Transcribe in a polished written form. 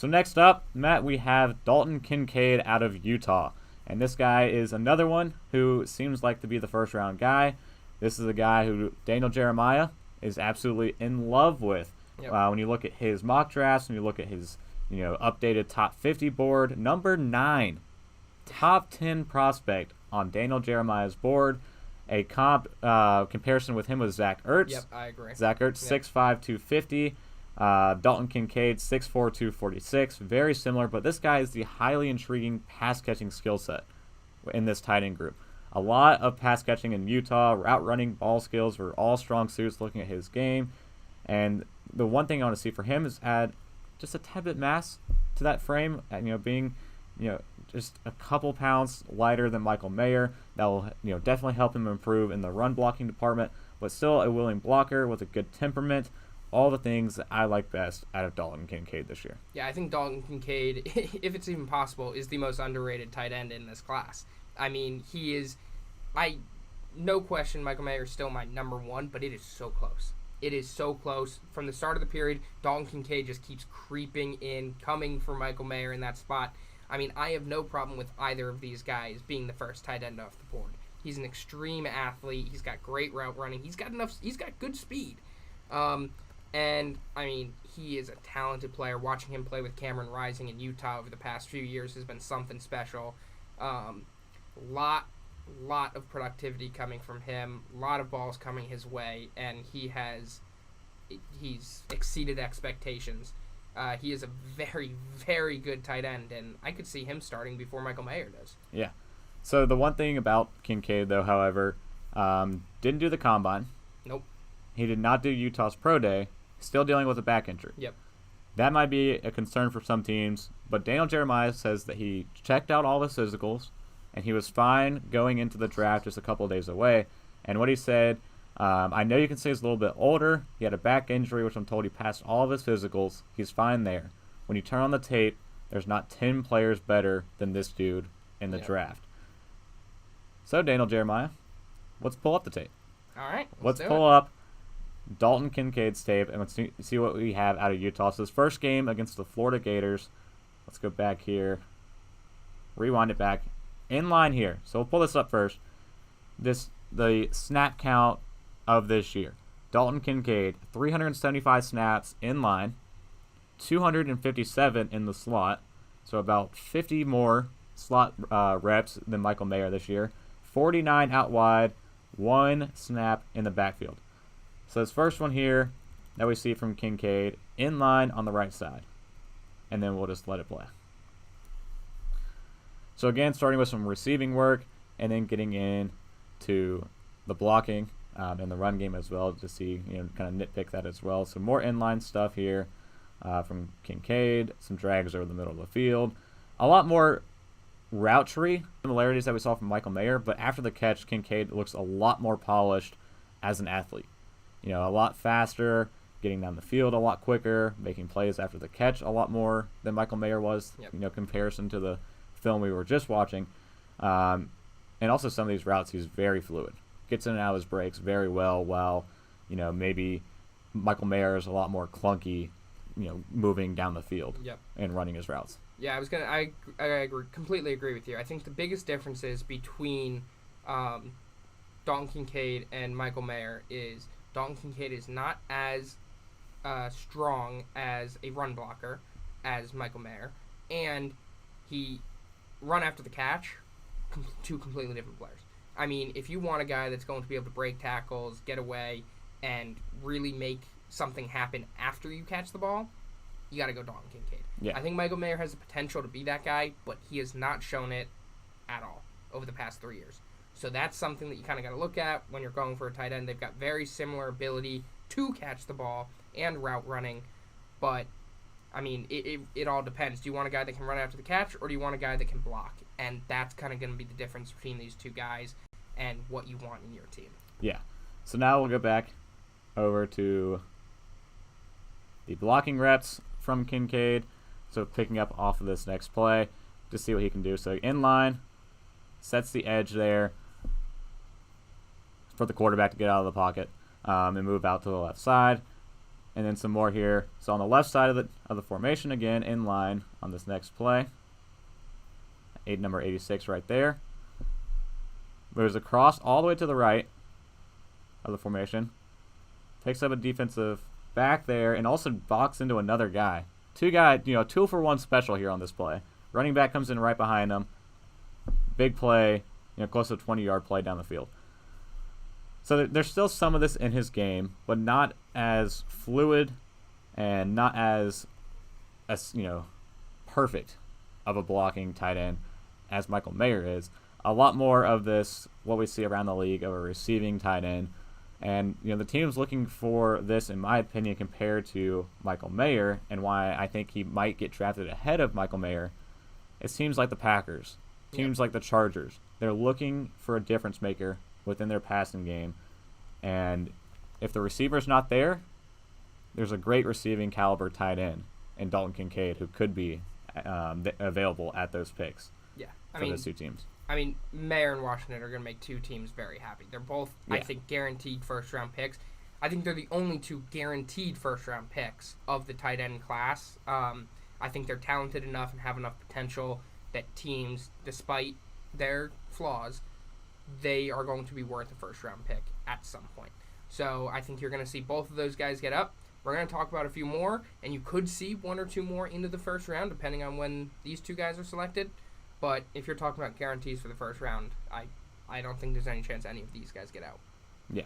So next up, Matt, we have Dalton Kincaid out of Utah. And this guy is another one who seems like to be the first round guy. This is a guy who Daniel Jeremiah is absolutely in love with. Yep. When you look at his mock drafts, when you look at his updated top 50 board, number 9, top 10 prospect on Daniel Jeremiah's board. A comparison with him was Zach Ertz. Yep, I agree. Zach Ertz, 6'5", 250. Dalton Kincaid, 6'4", 246. Very similar, but this guy is the highly intriguing pass-catching skill set in this tight end group. A lot of pass-catching in Utah, route running, ball skills were all strong suits looking at his game. And the one thing I want to see for him is add just a tad bit mass to that frame, and, being just a couple pounds lighter than Michael Mayer. That will definitely help him improve in the run blocking department, but still a willing blocker with a good temperament. All the things that I like best out of Dalton Kincaid this year. Yeah, I think Dalton Kincaid, if it's even possible, is the most underrated tight end in this class. I mean, he is, no question, Michael Mayer is still my number 1, but it is so close. It is so close. From the start of the period, Dalton Kincaid just keeps creeping in, coming for Michael Mayer in that spot. I mean, I have no problem with either of these guys being the first tight end off the board. He's an extreme athlete. He's got great route running. He's got good speed. And, I mean, he is a talented player. Watching him play with Cameron Rising in Utah over the past few years has been something special. Lot of productivity coming from him. A lot of balls coming his way. And he's exceeded expectations. He is a very, very good tight end. And I could see him starting before Michael Mayer does. Yeah. So the one thing about Kincaid, though, however, didn't do the combine. Nope. He did not do Utah's Pro Day. Still dealing with a back injury. Yep. That might be a concern for some teams, but Daniel Jeremiah says that he checked out all his physicals, and he was fine going into the draft just a couple of days away. And what he said, I know you can say he's a little bit older. He had a back injury, which I'm told he passed all of his physicals. He's fine there. When you turn on the tape, there's not 10 players better than this dude in the draft. So, Daniel Jeremiah, let's pull up the tape. All right. Let's pull up Dalton Kincaid's tape, and let's see what we have out of Utah. So his first game against the Florida Gators. Let's go back here. Rewind it back. In line here. So we'll pull this up first. The snap count of this year. Dalton Kincaid, 375 snaps in line, 257 in the slot. So about 50 more slot reps than Michael Mayer this year. 49 out wide, 1 snap in the backfield. So this first one here that we see from Kincaid, in line on the right side. And then we'll just let it play. So again, starting with some receiving work and then getting into the blocking and the run game as well to see, kind of nitpick that as well. So more inline stuff here from Kincaid, some drags over the middle of the field. A lot more route tree similarities that we saw from Michael Mayer, but after the catch, Kincaid looks a lot more polished as an athlete. A lot faster, getting down the field a lot quicker, making plays after the catch a lot more than Michael Mayer was, comparison to the film we were just watching. And also some of these routes, he's very fluid. Gets in and out of his breaks very well, while, maybe Michael Mayer is a lot more clunky, moving down the field and running his routes. Yeah, I agree, completely agree with you. I think the biggest differences between Dalton Kincaid and Michael Mayer is Dalton Kincaid is not as strong as a run blocker as Michael Mayer, and he run after the catch, two completely different players. I mean, if you want a guy that's going to be able to break tackles, get away, and really make something happen after you catch the ball, you got to go Dalton Kincaid. Yeah. I think Michael Mayer has the potential to be that guy, but he has not shown it at all over the past 3 years. So that's something that you kind of got to look at when you're going for a tight end. They've got very similar ability to catch the ball and route running, but I mean, it all depends. Do you want a guy that can run after the catch, or do you want a guy that can block? And that's kind of going to be the difference between these two guys and what you want in your team. Yeah. So now we'll go back over to the blocking reps from Kincaid. So picking up off of this next play to see what he can do. So in line, sets the edge there for the quarterback to get out of the pocket and move out to the left side. And then some more here. So on the left side of the formation again, in line on this next play. Number 86 right there. Moves across all the way to the right of the formation. Picks up a defensive back there and also box into another guy. 2-for-1 special here on this play. Running back comes in right behind him. Big play, close to a 20-yard play down the field. So there's still some of this in his game, but not as fluid and not as perfect of a blocking tight end as Michael Mayer is. A lot more of this, what we see around the league, of a receiving tight end. And the team's looking for this, in my opinion, compared to Michael Mayer, and why I think he might get drafted ahead of Michael Mayer. It seems like the Packers, teams like the Chargers, they're looking for a difference maker within their passing game. And if the receiver's not there, there's a great receiving caliber tight end in Dalton Kincaid who could be available at those picks for those two teams. I mean, Mayer and Washington are going to make two teams very happy. They're both, I think, guaranteed first-round picks. I think they're the only two guaranteed first-round picks of the tight end class. I think they're talented enough and have enough potential that teams, despite their flaws, they are going to be worth a first-round pick at some point. So I think you're going to see both of those guys get up. We're going to talk about a few more, and you could see one or two more into the first round, depending on when these two guys are selected. But if you're talking about guarantees for the first round, I don't think there's any chance any of these guys get out. Yeah,